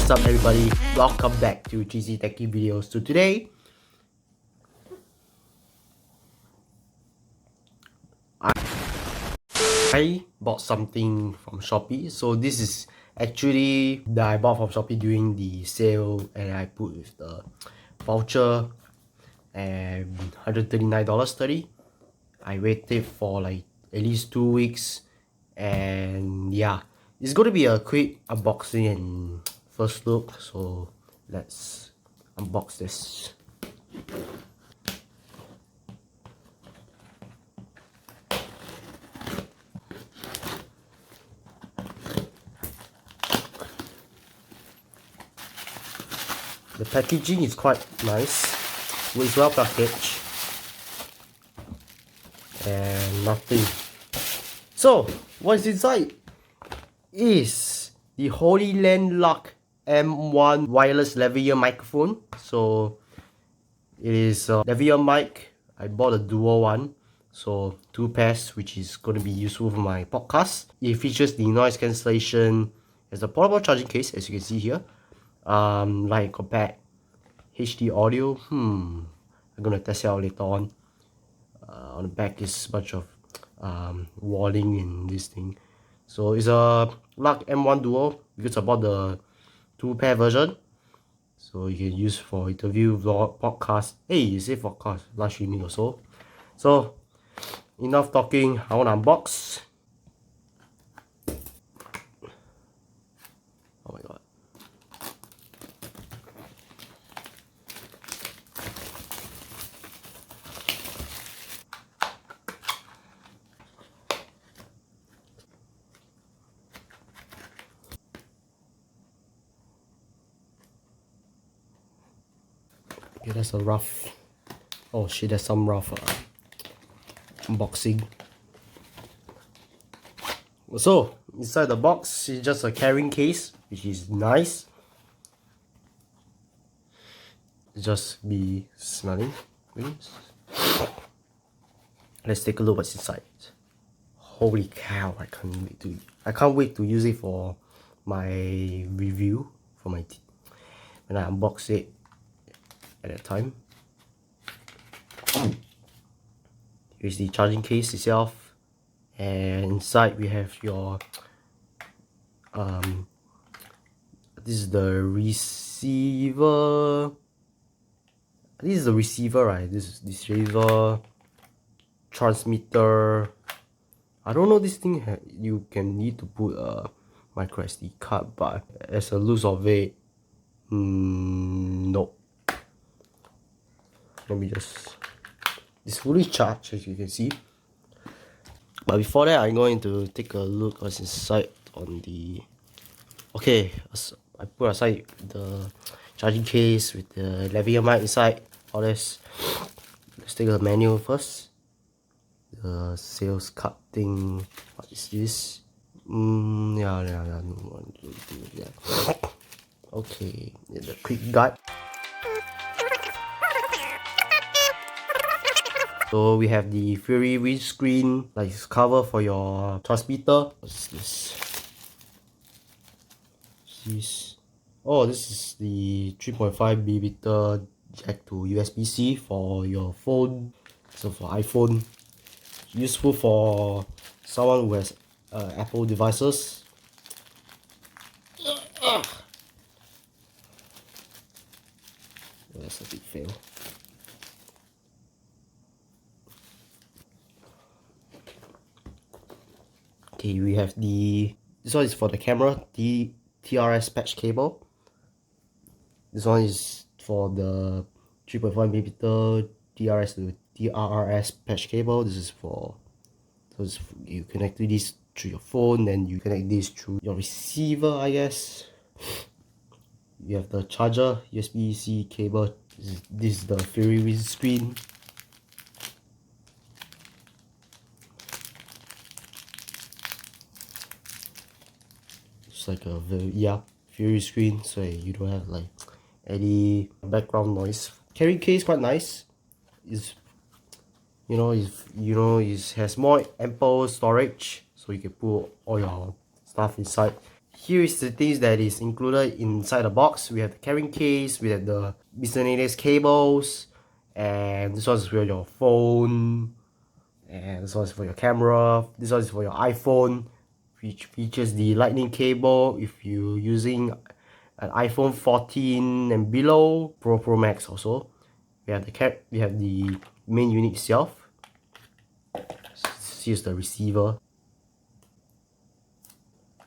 What's up everybody, welcome back to GZ Techie Videos. So today I bought something from Shopee. So this is actually that I bought from Shopee during the sale, and I put with the voucher and $139.30. I waited for like at least 2 weeks, and yeah, it's gonna be a quick unboxing and first look. So let's unbox this. The packaging is quite nice, it's well packaged and nothing. So what's inside is the Hollyland Lark M1 wireless lavalier microphone. So it is a lavalier mic. I bought a dual one, so 2 pairs, which is going to be useful for my podcast. It features the noise cancellation as a portable charging case, as you can see here. Like compact HD audio. I'm gonna test it out later on. On the back is a bunch of warning and this thing. So it's a Lark M1 Duo because I bought the 2-pair version. So you can use for interview, vlog, podcast. Hey, you say podcast, live streaming also. So enough talking, I want to unbox. Oh my god. Okay, that's a rough. Oh shit, there's some rough unboxing. So inside the box is just a carrying case, which is nice. Just be smelling. Let's take a look what's inside. Holy cow! I can't wait to use it for my review for my when I unbox it at that time. Here's the charging case itself, and inside we have your this is the receiver. This is the receiver, right? This is the receiver, transmitter. I don't know, this thing you can need to put a micro SD card, but as a look of it, nope. Let me just. It's fully charged, as you can see. But before that, I'm going to take a look what's inside on the. Okay, I put aside the charging case with the lavalier mic inside. All this. Let's take a manual first. The sales card thing. What is this? Yeah. Okay, the quick guide. So we have the Fury windscreen, like cover for your transmitter. What's this? Oh, this is the 3.5mm jack to USB-C for your phone. So for iPhone, useful for someone who has Apple devices. That's a big fail. Okay, we have this one is for the camera, the TRS patch cable. This one is for the 3.5mm TRS to TRRS patch cable. This is for, you connect this through your phone, then you connect this through your receiver, I guess. You have the charger, USB-C cable. This is the Fury windscreen. It's like a Fury screen, so you don't have like any background noise. Carry case quite nice. It has more ample storage, so you can put all your stuff inside. here is the things that is included inside the box. We have the carrying case, we have the miscellaneous cables, and this one is for your phone, and this one is for your camera, this one is for your iPhone, which features the lightning cable if you're using an iPhone 14 and below, Pro Max also. We have the main unit itself. Here's the receiver.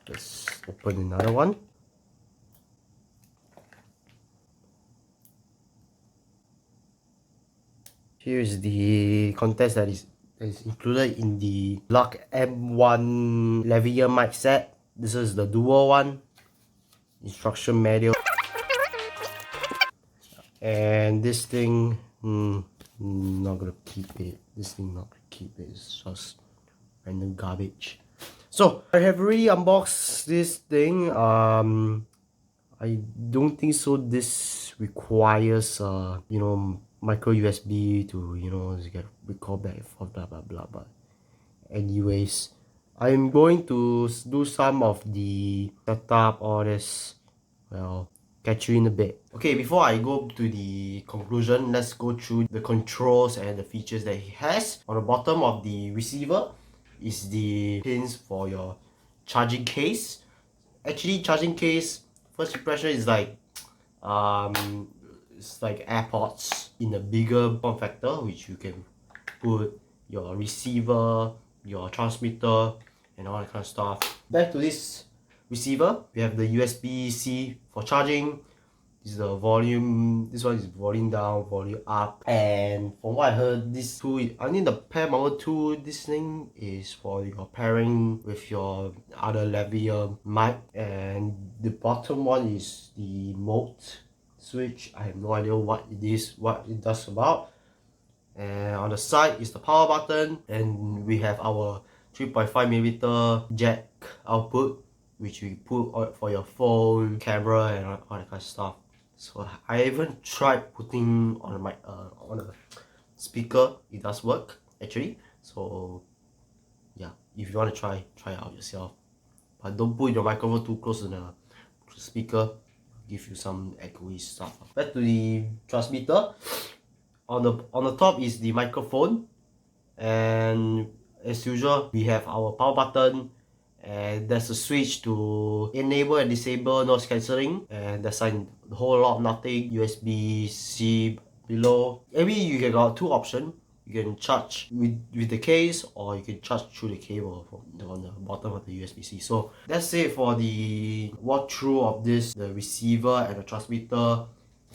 Let's open another one. Here's the contents that is included in the Lark M1 lavalier mic set. This is the dual one. Instruction manual. And this thing, not gonna keep it. This thing not gonna keep it. It's just random garbage. So I have already unboxed this thing. I don't think so. This requires you know, micro USB to, you know, get recall back and forth, blah blah blah. But anyways, I'm going to do some of the setup, all this. Well, catch you in a bit. Okay, before I go to the conclusion, let's go through the controls and the features that he has. On the bottom of the receiver is the pins for your charging case. Actually, charging case, first impression is like it's like AirPods in a bigger form factor, which you can put your receiver, your transmitter, and all that kind of stuff. Back to this receiver, we have the USB-C for charging. This is the volume, this one is volume down, volume up. And from what I heard, this tool, I need the pair number 2, this thing is for your pairing with your other lavalier mic. And the bottom one is the mode switch. I have no idea what it is, what it does about. And on the side is the power button, and we have our 3.5mm jack output, which we put for your phone, camera, and all that kind of stuff. So I even tried putting on a mic, on a speaker. It does work actually. So yeah, if you want to try it out yourself. But don't put your microphone too close to the speaker. Give you some echoey stuff. Back to the transmitter. On the top is the microphone, and as usual we have our power button, and there's a switch to enable and disable noise cancelling, and there's a whole lot of nothing. USB-C below. Maybe you can got 2 options. You can charge with the case, or you can charge through the cable on the bottom of the USB-C. So that's it for the walkthrough of this, the receiver and the transmitter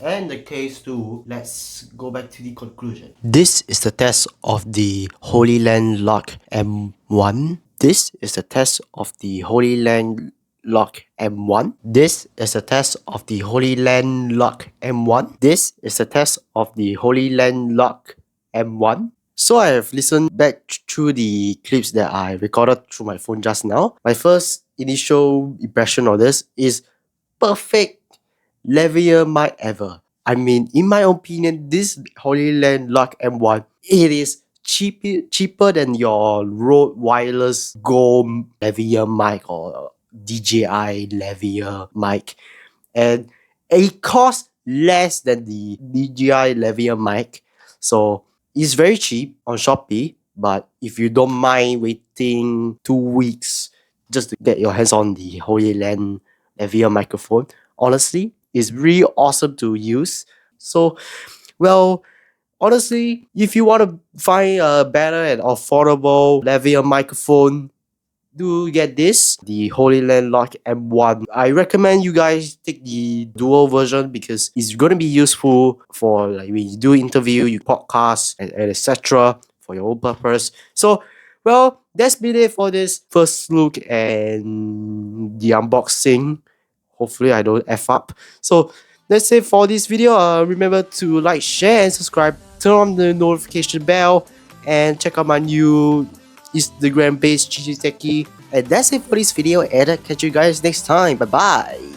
and the case too. Let's go back to the conclusion. This is the test of the Hollyland Lark M1. This is the test of the Hollyland Lark M1. This is the test of the Hollyland Lark M1. This is the test of the Hollyland Lark M1. So I have listened back through the clips that I recorded through my phone just now. My first initial impression of this is perfect lavalier mic ever. I mean, in my opinion, this Hollyland Lark M1, it is cheaper than your Rode Wireless Go lavalier mic or DJI lavalier mic, and it costs less than the DJI lavalier mic. So it's very cheap on Shopee, but if you don't mind waiting 2 weeks just to get your hands on the Hollyland lavalier microphone, honestly, it's really awesome to use. So, well, honestly, if you want to find a better and affordable lavalier microphone, do get this, the Hollyland Lark M1. I recommend you guys take the dual version because it's going to be useful for like when you do interview, you podcast, and etc. for your own purpose. So, well, that's been it for this first look and the unboxing. Hopefully I don't F up. So that's it for this video. Remember to like, share, and subscribe. Turn on the notification bell, and check out my new Instagram page, Gigi Techie. And that's it for this video, and I'll catch you guys next time. Bye bye.